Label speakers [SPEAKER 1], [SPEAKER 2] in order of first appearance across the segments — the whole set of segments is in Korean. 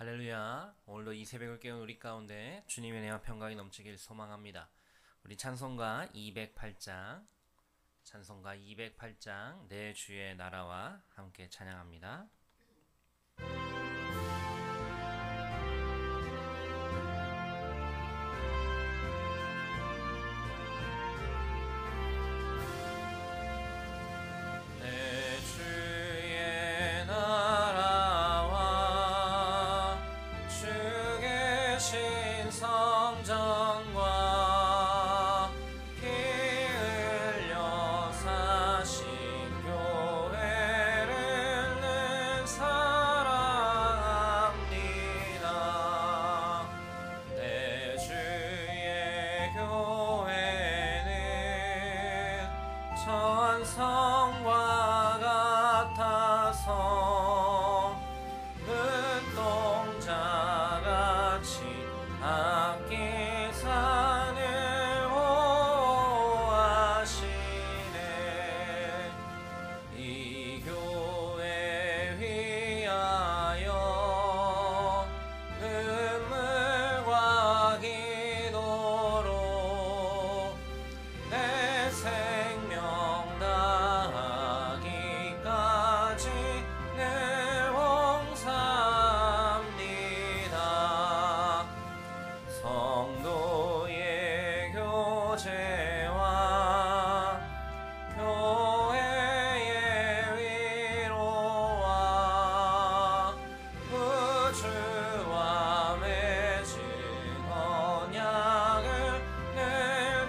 [SPEAKER 1] 할렐루야. 오늘도 이 새벽을 깨운 우리 가운데 주님의 은혜와 평강이 넘치길 소망합니다. 우리 찬송가 208장 내 주의 나라와 함께 찬양합니다. 내 주의 나라와 주 계신 성전과 피 흘려 사신 교회를 늘 사랑합니다. 내 주의 교회는 천성과 같아서 눈동자같이 악기 산을 보호하시네. 이 교회 위하여 눈물과 기도로 내 생명 다하기까지 늘 봉사합니다. 성도의 교제와 교회의 위로와 구주와 맺은 언약을 늘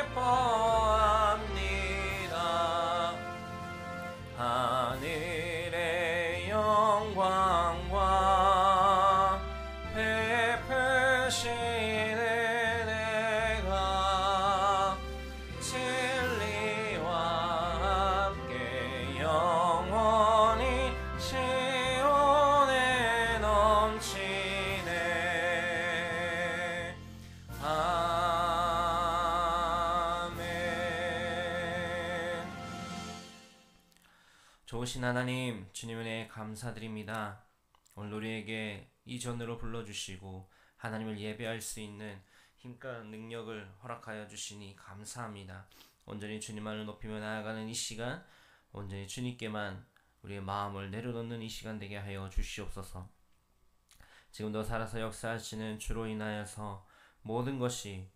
[SPEAKER 1] 기뻐합니다. 하늘의 영광과 베푸신 은혜가 진리와 함께 영원히 시온에 넘치네. 아멘. 좋으신 하나님, 주님 은혜에 감사드립니다. 오늘 우리에게 이 전으로 불러주시고 하나님을 예배할 수 있는 힘과 능력을 허락하여 주시니 감사합니다. 온전히 주님만을 높이며 나아가는 이 시간, 온전히 주님께만 우리의 마음을 내려놓는 이 시간 되게 하여 주시옵소서. 지금도 살아서 역사하시는 주로 인하여서 모든 것이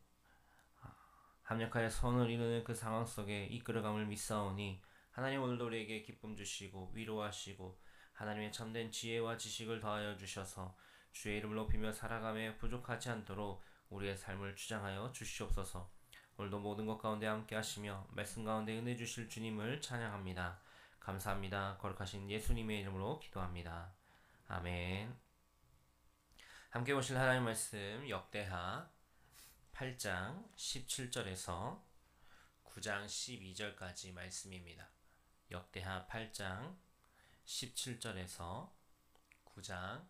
[SPEAKER 1] 합력하여 선을 이루는 그 상황 속에 이끌어감을 믿사오니 하나님 오늘도 우리에게 기쁨 주시고 위로하시고 하나님의 참된 지혜와 지식을 더하여 주셔서 주의 이름을 높이며 살아가며 부족하지 않도록 우리의 삶을 주장하여 주시옵소서. 오늘도 모든 것 가운데 함께 하시며 말씀 가운데 은혜 주실 주님을 찬양합니다. 감사합니다. 거룩하신 예수님의 이름으로 기도합니다. 아멘. 함께 보실 하나님의 말씀 역대하 8장 17절에서 9장 12절까지 말씀입니다. 역대하 8장 17절에서 9장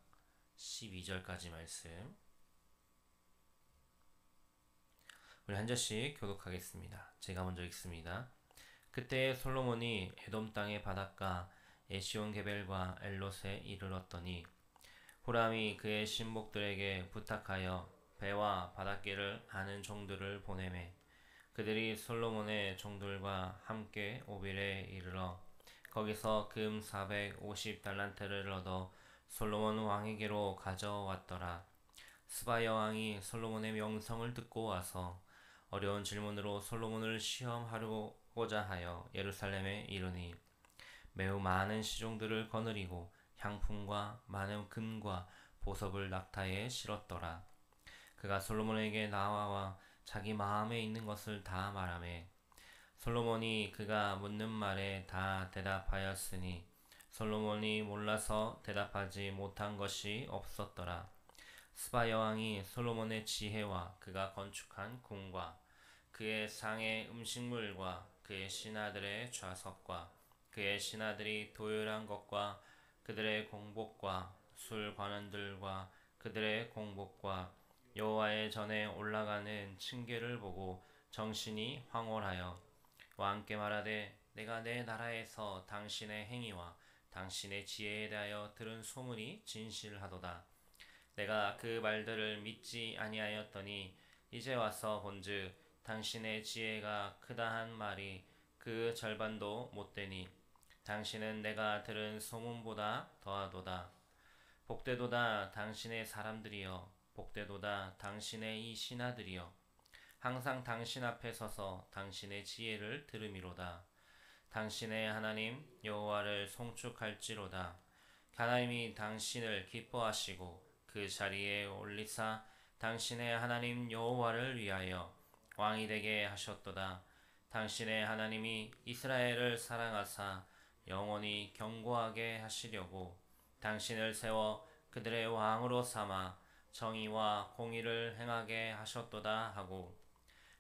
[SPEAKER 1] 12절까지 말씀. 우리 한 절씩 교독하겠습니다. 제가 먼저 읽습니다. 그때 솔로몬이 에돔 땅의 바닷가 에시온 게벨과 엘롯에 이르렀더니 후람이 그의 신복들에게 부탁하여 배와 바닷길을 아는 종들을 보내매 그들이 솔로몬의 종들과 함께 오빌에 이르러 거기서 금 450달란트를 얻어 솔로몬 왕에게로 가져왔더라. 스바 여왕이 솔로몬의 명성을 듣고 와서 어려운 질문으로 솔로몬을 시험하려고자 하여 예루살렘에 이르니 매우 많은 시종들을 거느리고 향품과 많은 금과 보석을 낙타에 실었더라. 그가 솔로몬에게 나와 자기 마음에 있는 것을 다 말하매 솔로몬이 그가 묻는 말에 다 대답하였으니 솔로몬이 몰라서 대답하지 못한 것이 없었더라. 스바 여왕이 솔로몬의 지혜와 그가 건축한 궁과 그의 상의 음식물과 그의 신하들의 좌석과 그의 신하들이 도열한 것과 그들의 공복과 술 관원들과 그들의 공복과 여호와의 전에 올라가는 층계를 보고 정신이 황홀하여 왕께 말하되 내가 내 나라에서 당신의 행위와 당신의 지혜에 대하여 들은 소문이 진실하도다. 내가 그 말들을 믿지 아니하였더니 이제 와서 본즉 당신의 지혜가 크다 한 말이 그 절반도 못되니 당신은 내가 들은 소문보다 더하도다. 복되도다 당신의 사람들이여, 복되도다 당신의 이 신하들이여, 항상 당신 앞에 서서 당신의 지혜를 들음이로다. 당신의 하나님 여호와를 송축할지로다. 하나님이 당신을 기뻐하시고 그 자리에 올리사 당신의 하나님 여호와를 위하여 왕이 되게 하셨도다. 당신의 하나님이 이스라엘을 사랑하사 영원히 견고하게 하시려고 당신을 세워 그들의 왕으로 삼아 정의와 공의를 행하게 하셨도다 하고,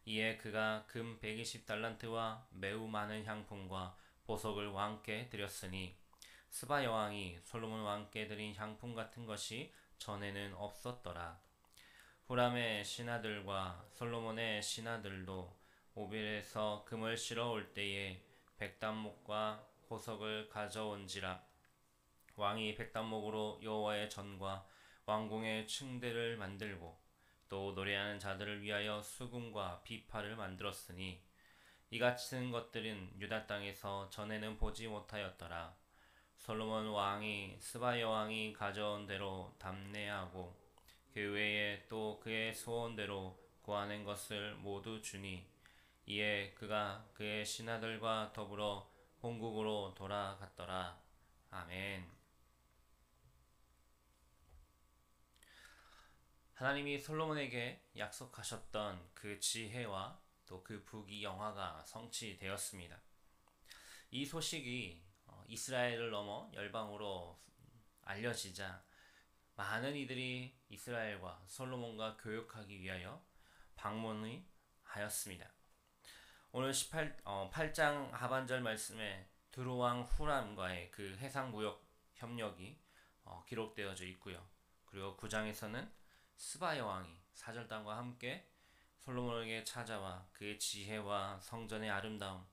[SPEAKER 1] 이에 그가 금 120달란트와 매우 많은 향품과 보석을 왕께 드렸으니 스바 여왕이 솔로몬 왕께 드린 향품 같은 것이 전에는 없었더라. 후람의 신하들과 솔로몬의 신하들도 오빌에서 금을 실어 올 때에 백단목과 보석을 가져온지라. 왕이 백단목으로 여호와의 전과 왕궁의 층대를 만들고 또 노래하는 자들을 위하여 수금과 비파를 만들었으니 이 같은 것들은 유다 땅에서 전에는 보지 못하였더라. 솔로몬 왕이 스바 여왕이 가져온 대로 담내하고 그 외에 또 그의 소원대로 구하는 것을 모두 주니, 이에 그가 그의 신하들과 더불어 본국으로 돌아갔더라. 아멘. 하나님이 솔로몬에게 약속하셨던 그 지혜와 또 그 부귀영화가 성취되었습니다. 이 소식이 이스라엘을 넘어 열방으로 알려지자 많은 이들이 이스라엘과 솔로몬과 교역하기 위하여 방문을 하였습니다. 오늘 8장 하반절 말씀에 두루왕 후람과의 그 해상무역 협력이 기록되어져 있고요. 그리고 9장에서는 스바 여왕이 사절단과 함께 솔로몬에게 찾아와 그의 지혜와 성전의 아름다움,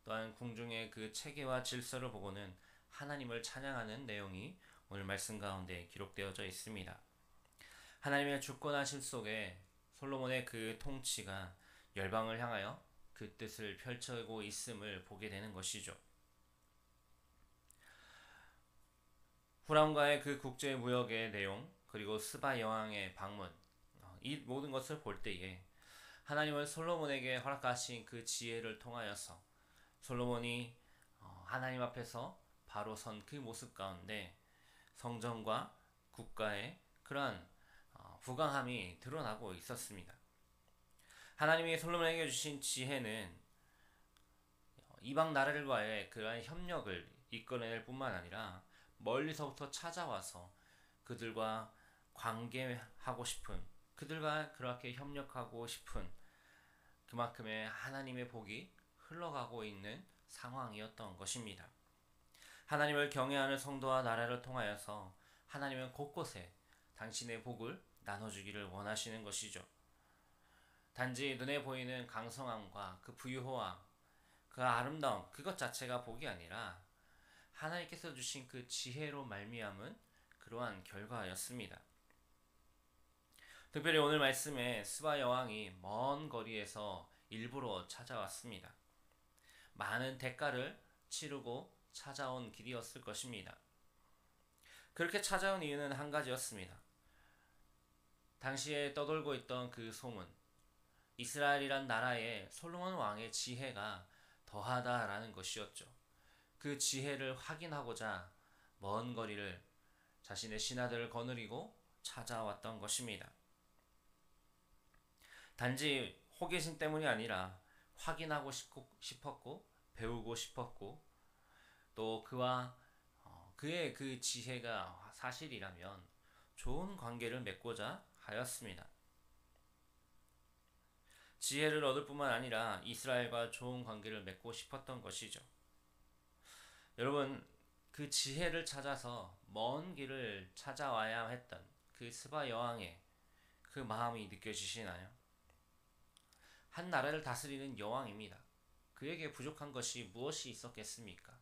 [SPEAKER 1] 또한 궁중의 그 체계와 질서를 보고는 하나님을 찬양하는 내용이 오늘 말씀 가운데 기록되어져 있습니다. 하나님의 주권하심 속에 솔로몬의 그 통치가 열방을 향하여 그 뜻을 펼쳐고 있음을 보게 되는 것이죠. 후람과의 그 국제 무역의 내용, 그리고 스바 여왕의 방문, 이 모든 것을 볼 때에 하나님은 솔로몬에게 허락하신 그 지혜를 통하여서 솔로몬이 하나님 앞에서 바로 선 그 모습 가운데 성전과 국가의 그러한 부강함이 드러나고 있었습니다. 하나님이 솔로몬에게 주신 지혜는 이방 나라들과의 그러한 협력을 이끌어낼 뿐만 아니라 멀리서부터 찾아와서 그들과 관계하고 싶은, 그들과 그렇게 협력하고 싶은 그만큼의 하나님의 복이 흘러가고 있는 상황이었던 것입니다. 하나님을 경외하는 성도와 나라를 통하여서 하나님은 곳곳에 당신의 복을 나눠주기를 원하시는 것이죠. 단지 눈에 보이는 강성함과 그 부유함, 그 아름다움, 그것 자체가 복이 아니라 하나님께서 주신 그 지혜로 말미암은 그러한 결과였습니다. 특별히 오늘 말씀에 스바 여왕이 먼 거리에서 일부러 찾아왔습니다. 많은 대가를 치르고 찾아온 길이었을 것입니다. 그렇게 찾아온 이유는 한 가지였습니다. 당시에 떠돌고 있던 그 소문, 이스라엘이란 나라에 솔로몬 왕의 지혜가 더하다라는 것이었죠. 그 지혜를 확인하고자 먼 거리를 자신의 신하들을 거느리고 찾아왔던 것입니다. 단지 호기심 때문이 아니라 확인하고 싶었고 배우고 싶었고, 또 그와 그의 그 지혜가 사실이라면 좋은 관계를 맺고자 하였습니다. 지혜를 얻을 뿐만 아니라 이스라엘과 좋은 관계를 맺고 싶었던 것이죠. 여러분, 그 지혜를 찾아서 먼 길을 찾아와야 했던 그 스바 여왕의 그 마음이 느껴지시나요? 한 나라를 다스리는 여왕입니다. 그에게 부족한 것이 무엇이 있었겠습니까?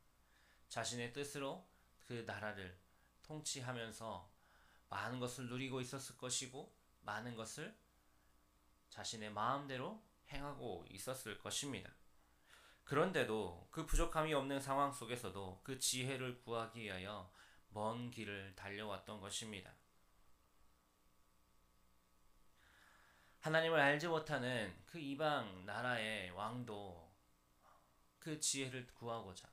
[SPEAKER 1] 자신의 뜻으로 그 나라를 통치하면서 많은 것을 누리고 있었을 것이고 많은 것을 자신의 마음대로 행하고 있었을 것입니다. 그런데도 그 부족함이 없는 상황 속에서도 그 지혜를 구하기 위하여 먼 길을 달려왔던 것입니다. 하나님을 알지 못하는 그 이방 나라의 왕도 그 지혜를 구하고자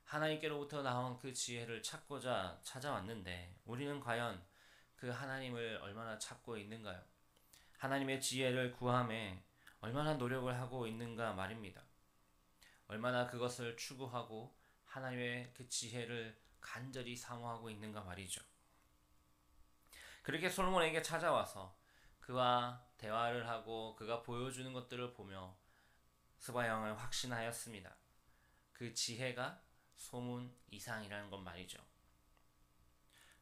[SPEAKER 1] 하나님께로부터 나온 그 지혜를 찾고자 찾아왔는데 우리는 과연 그 하나님을 얼마나 찾고 있는가요? 하나님의 지혜를 구함에 얼마나 노력을 하고 있는가 말입니다. 얼마나 그것을 추구하고 하나님의 그 지혜를 간절히 사모하고 있는가 말이죠. 그렇게 솔로몬에게 찾아와서 그와 대화를 하고 그가 보여주는 것들을 보며 스바 왕은 확신하였습니다. 그 지혜가 소문 이상이라는 것 말이죠.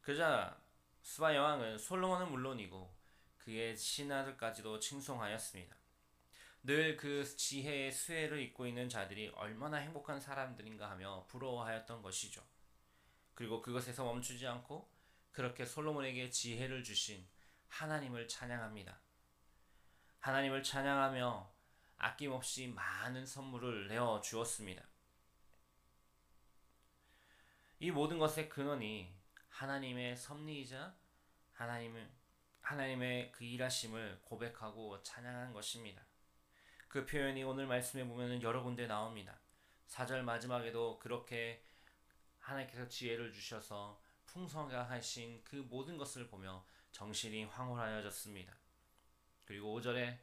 [SPEAKER 1] 그러자 스바 여왕은 솔로몬은 물론이고 그의 신하들까지도 칭송하였습니다. 늘 그 지혜의 수혜를 입고 있는 자들이 얼마나 행복한 사람들인가 하며 부러워하였던 것이죠. 그리고 그것에서 멈추지 않고 그렇게 솔로몬에게 지혜를 주신 하나님을 찬양합니다. 하나님을 찬양하며 아낌없이 많은 선물을 내어 주었습니다. 이 모든 것의 근원이 하나님의 섭리이자 하나님의 그 일하심을 고백하고 찬양한 것입니다. 그 표현이 오늘 말씀에 보면 여러 군데 나옵니다. 4절 마지막에도 그렇게 하나님께서 지혜를 주셔서 풍성하신 그 모든 것을 보며 정신이 황홀하여졌습니다. 그리고 5절에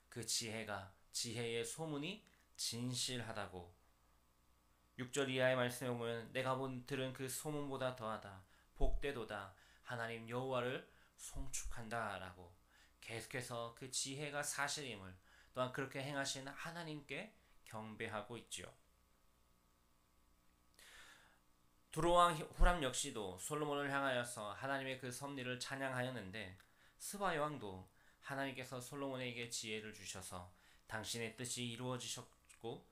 [SPEAKER 1] 그 지혜의 소문이 진실하다고 6절 이하의 말씀에 보면 내가 들은 그 소문보다 더하다 복되도다 하나님 여호와를 송축한다 라고 계속해서 그 지혜가 사실임을 또한 그렇게 행하시는 하나님께 경배하고 있지요. 두로왕 후람 역시도 솔로몬을 향하여서 하나님의 그 섭리를 찬양하였는데 스바 여왕도 하나님께서 솔로몬에게 지혜를 주셔서 당신의 뜻이 이루어지셨고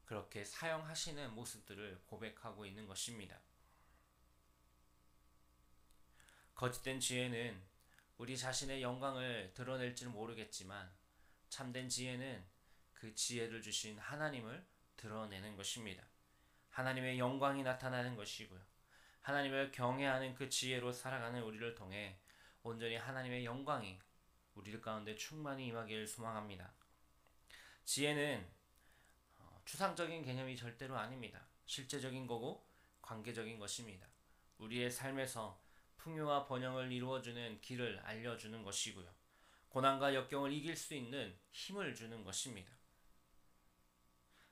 [SPEAKER 1] 그렇게 사용하시는 모습들을 고백하고 있는 것입니다. 거짓된 지혜는 우리 자신의 영광을 드러낼지는 모르겠지만 참된 지혜는 그 지혜를 주신 하나님을 드러내는 것입니다. 하나님의 영광이 나타나는 것이고요. 하나님을 경외하는 그 지혜로 살아가는 우리를 통해 온전히 하나님의 영광이 우리들 가운데 충만히 임하기를 소망합니다. 지혜는 추상적인 개념이 절대로 아닙니다. 실제적인 거고 관계적인 것입니다. 우리의 삶에서 풍요와 번영을 이루어주는 길을 알려주는 것이고요. 고난과 역경을 이길 수 있는 힘을 주는 것입니다.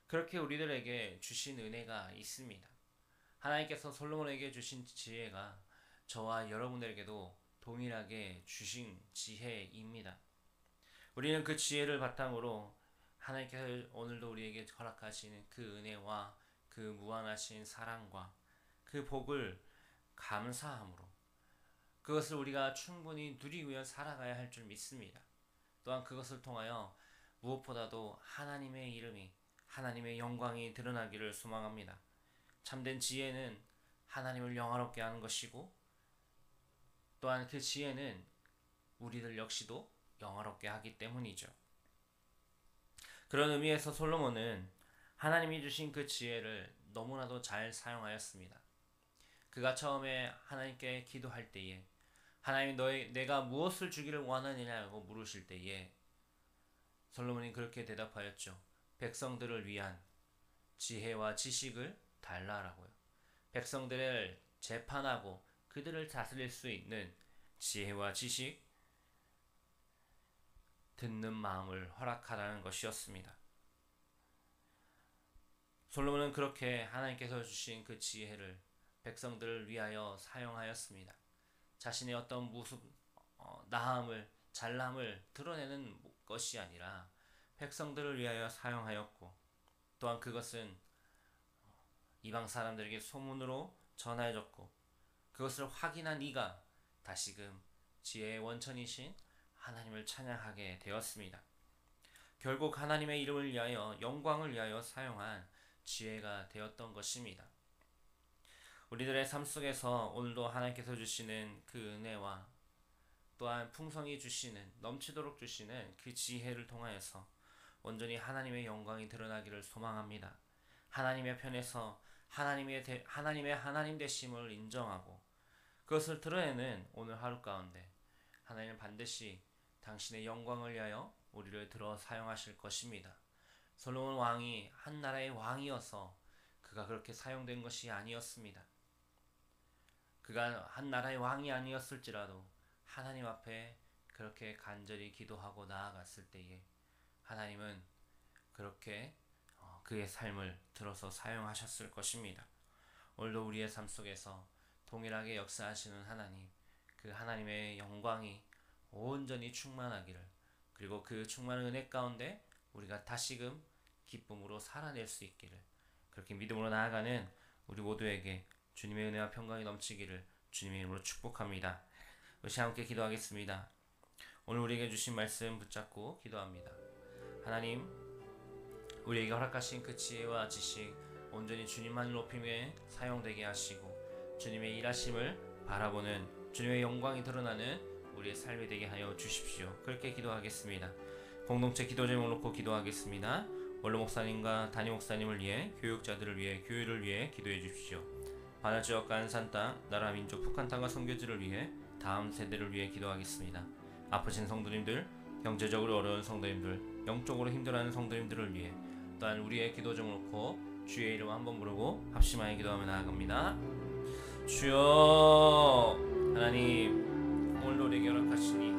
[SPEAKER 1] 그렇게 우리들에게 주신 은혜가 있습니다. 하나님께서 솔로몬에게 주신 지혜가 저와 여러분들에게도 동일하게 주신 지혜입니다. 우리는 그 지혜를 바탕으로 하나님께서 오늘도 우리에게 허락하시는 그 은혜와 그 무한하신 사랑과 그 복을 감사함으로 그것을 우리가 충분히 누리며 살아가야 할 줄 믿습니다. 또한 그것을 통하여 무엇보다도 하나님의 이름이 하나님의 영광이 드러나기를 소망합니다. 참된 지혜는 하나님을 영화롭게 하는 것이고 또한 그 지혜는 우리들 역시도 영화롭게 하기 때문이죠. 그런 의미에서 솔로몬은 하나님이 주신 그 지혜를 너무나도 잘 사용하였습니다. 그가 처음에 하나님께 기도할 때에 하나님 내가 무엇을 주기를 원하느냐고 물으실 때에 솔로몬이 그렇게 대답하였죠. 백성들을 위한 지혜와 지식을 달라라고요. 백성들을 재판하고 그들을 다스릴 수 있는 지혜와 지식, 듣는 마음을 허락하라는 것이었습니다. 솔로몬은 그렇게 하나님께서 주신 그 지혜를 백성들을 위하여 사용하였습니다. 자신의 어떤 나함을 잘남을 드러내는 것이 아니라 백성들을 위하여 사용하였고 또한 그것은 이방 사람들에게 소문으로 전하여졌고 그것을 확인한 이가 다시금 지혜의 원천이신 하나님을 찬양하게 되었습니다. 결국 하나님의 이름을 위하여 영광을 위하여 사용한 지혜가 되었던 것입니다. 우리들의 삶 속에서 오늘도 하나님께서 주시는 그 은혜와 또한 풍성히 주시는 넘치도록 주시는 그 지혜를 통하여서 온전히 하나님의 영광이 드러나기를 소망합니다. 하나님의 편에서 하나님의 하나님 되심을 인정하고 그것을 드러내는 오늘 하루 가운데 하나님은 반드시 당신의 영광을 위하여 우리를 들어 사용하실 것입니다. 솔로몬 왕이 한 나라의 왕이어서 그가 그렇게 사용된 것이 아니었습니다. 그가 한 나라의 왕이 아니었을지라도 하나님 앞에 그렇게 간절히 기도하고 나아갔을 때에 하나님은 그렇게 그의 삶을 들어서 사용하셨을 것입니다. 오늘도 우리의 삶 속에서 동일하게 역사하시는 하나님, 그 하나님의 영광이 온전히 충만하기를, 그리고 그 충만한 은혜 가운데 우리가 다시금 기쁨으로 살아낼 수 있기를, 그렇게 믿음으로 나아가는 우리 모두에게 주님의 은혜와 평강이 넘치기를 주님의 이름으로 축복합니다. 우리 함께 기도하겠습니다. 오늘 우리에게 주신 말씀 붙잡고 기도합니다. 하나님, 우리에게 허락하신 그 지혜와 지식 온전히 주님만을 높임에 사용되게 하시고 주님의 일하심을 바라보는 주님의 영광이 드러나는 우리의 삶이 되게 하여 주십시오. 그렇게 기도하겠습니다. 공동체 기도 제목 놓고 기도하겠습니다. 원로 목사님과 담임 목사님을 위해, 교육자들을 위해, 교회를 위해 기도해 주십시오. 반야지역과 안산 땅, 나라 민족 북한 땅과 선교지를 위해, 다음 세대를 위해 기도하겠습니다. 아프신 성도님들, 경제적으로 어려운 성도님들, 영적으로 힘들어하는 성도님들을 위해, 또한 우리의 기도 제목 놓고 주의 이름 한번 부르고 합심하여 기도하며 나아갑니다. 주여, 하나님, 오늘 우리에게 허락하시니